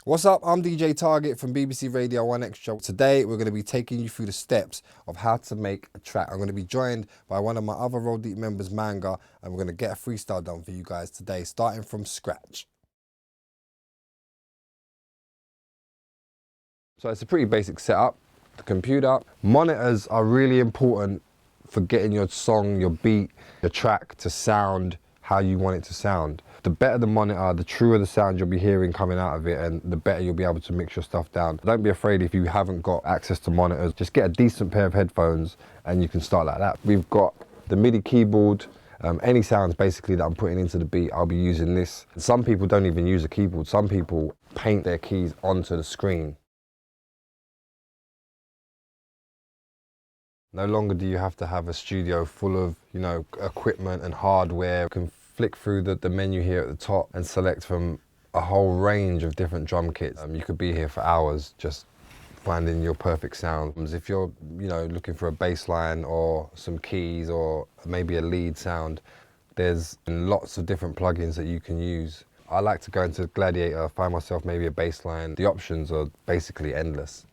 What's up? I'm DJ Target from BBC Radio 1 Extra. Today we're going to be taking you through the steps of how to make a track. I'm going to be joined by one of my other Roll Deep members, Manga, and we're going to get a freestyle done for you guys today, starting from scratch. So it's a pretty basic setup. The computer. Monitors are really important for getting your song, your beat, your track to sound how you want it to sound. The better the monitor, the truer the sound you'll be hearing coming out of it, and the better you'll be able to mix your stuff down. Don't be afraid if you haven't got access to monitors. Just get a decent pair of headphones and you can start like that. We've got the MIDI keyboard. Any sounds basically that I'm putting into the beat, I'll be using this. Some people don't even use a keyboard. Some people paint their keys onto the screen. No longer do you have to have a studio full of, equipment and hardware. You can flick through the menu here at the top and select from a whole range of different drum kits. You could be here for hours just finding your perfect sound. If you're, looking for a bass line or some keys or maybe a lead sound, there's lots of different plugins that you can use. I like to go into Gladiator, find myself maybe a bass line. The options are basically endless.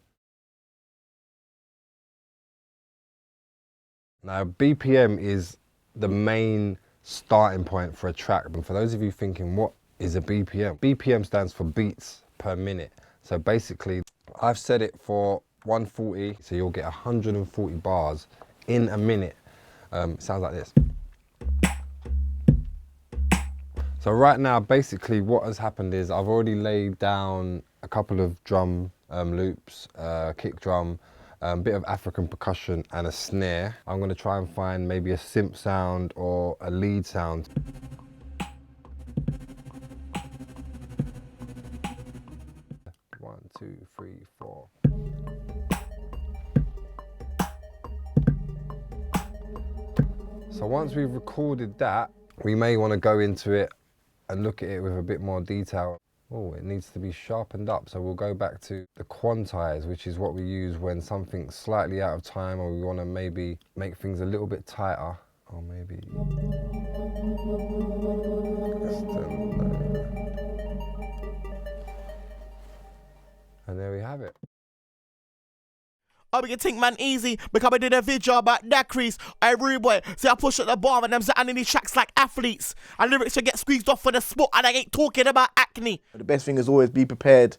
Now, BPM is the main starting point for a track. And for those of you thinking, what is a BPM? BPM stands for beats per minute. So basically, I've set it for 140, so you'll get 140 bars in a minute. Sounds like this. So right now, basically what has happened is I've already laid down a couple of drum loops, kick drum, a bit of African percussion and a snare. I'm going to try and find maybe a synth sound or a lead sound. One, two, three, four. So once we've recorded that, we may want to go into it and look at it with a bit more detail. Oh, it needs to be sharpened up, so we'll go back to the quantize, which is what we use when something's slightly out of time or we want to maybe make things a little bit tighter, or maybe and there we have it. I begin think man easy because I did a video about that crease. I rude boy, see I push at the bar and I'm sitting these tracks like athletes. And lyrics to get squeezed off for the spot and I ain't talking about acne. The best thing is always be prepared,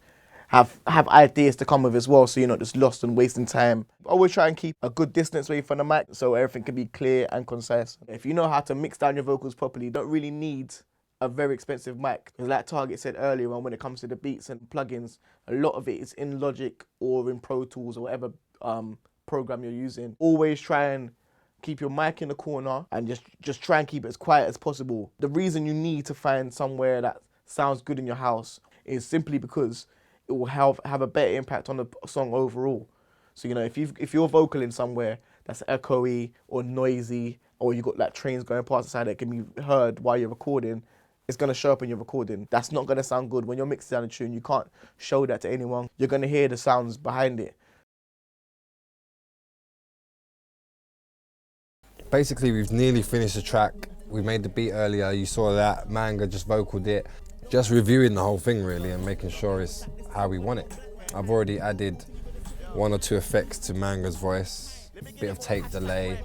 have ideas to come with as well, so you're not just lost and wasting time. Always try and keep a good distance away from the mic so everything can be clear and concise. If you know how to mix down your vocals properly, you don't really need a very expensive mic. Because like Target said earlier on, when it comes to the beats and plugins, a lot of it is in Logic or in Pro Tools or whatever program you're using. Always try and keep your mic in the corner and just try and keep it as quiet as possible. The reason you need to find somewhere that sounds good in your house is simply because it will have a better impact on the song overall. So if you're vocaling somewhere that's echoey or noisy, or you got like trains going past the side that can be heard while you're recording, it's going to show up in your recording. That's not going to sound good. When you're mixing down a tune, you can't show that to anyone. You're going to hear the sounds behind it. Basically, we've nearly finished the track. We made the beat earlier, you saw that. Manga just vocaled it. Just reviewing the whole thing really and making sure it's how we want it. I've already added 1 or 2 effects to Manga's voice, bit of tape delay,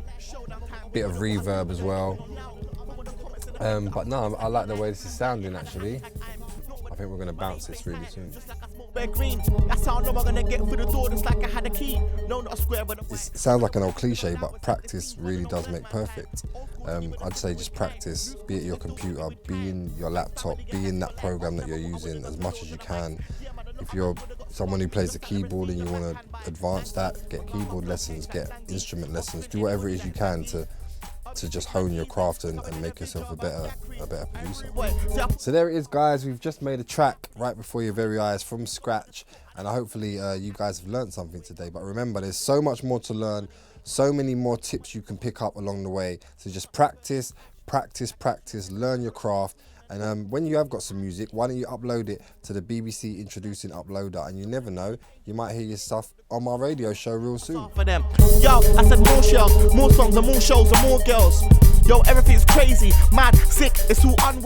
bit of reverb as well. But no, I like the way this is sounding actually. I think we're going to bounce this really soon. It sounds like an old cliche, but practice really does make perfect. I'd say just practice, be at your computer, be in your laptop, be in that program that you're using as much as you can. If you're someone who plays the keyboard and you want to advance that, get keyboard lessons, get instrument lessons, do whatever it is you can to just hone your craft and make yourself a better producer. So there it is, guys. We've just made a track right before your very eyes from scratch, and hopefully you guys have learned something today. But remember, there's so much more to learn, so many more tips you can pick up along the way. So just practice, practice, practice, learn your craft. And when you have got some music, why don't you upload it to the BBC Introducing Uploader, and you never know, you might hear your stuff on my radio show real soon. For them. Yo, I said more shells, more songs and more shows and more girls. Yo, everything's crazy, mad, sick, it's all